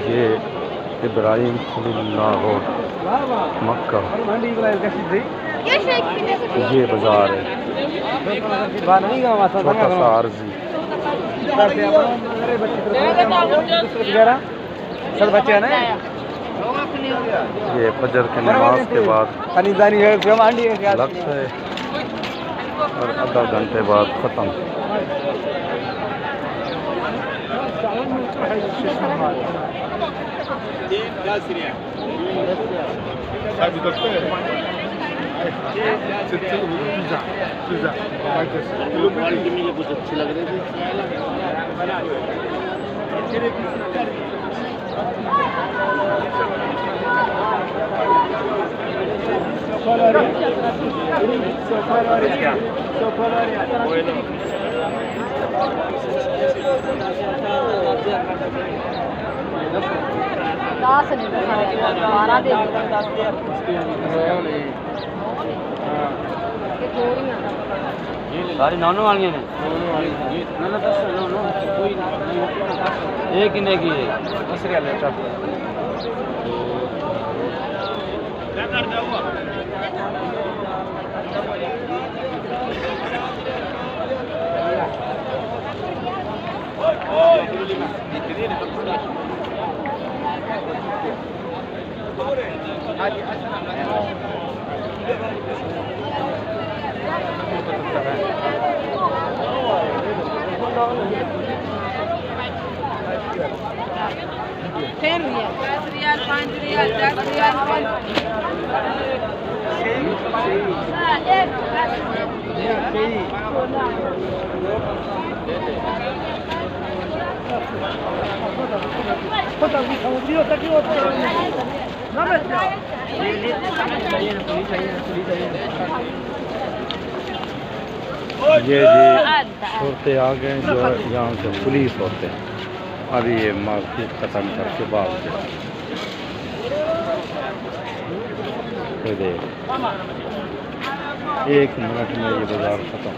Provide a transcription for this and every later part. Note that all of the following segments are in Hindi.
ये इब्राहिम खलीलुल्लाह रोड मक्का, ये बाजार है। छोटा सा आरजी ये फजर के नमाज के बाद लगता है और आधा घंटे बाद ख़त्म। अच्छी लग रही थी। सारी नॉन वाली ने एक ही की रियाल 5 रियाल 10 रियाल ये शर्ते आ गए जो यहाँ से पुलिस होते हैं। अभी ये मार्केट ख़त्म करके बाद देख 1 मिनट में ये बाज़ार ख़त्म।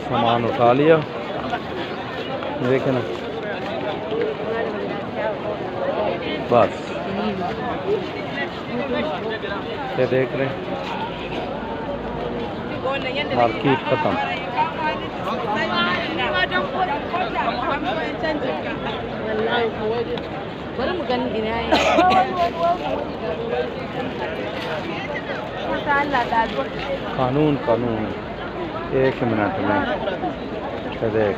सामान उठा लिया, देखे ना, बस ये देख रहे मार्केट ख़त्म। कानून कानून 1 मिनट में ये देख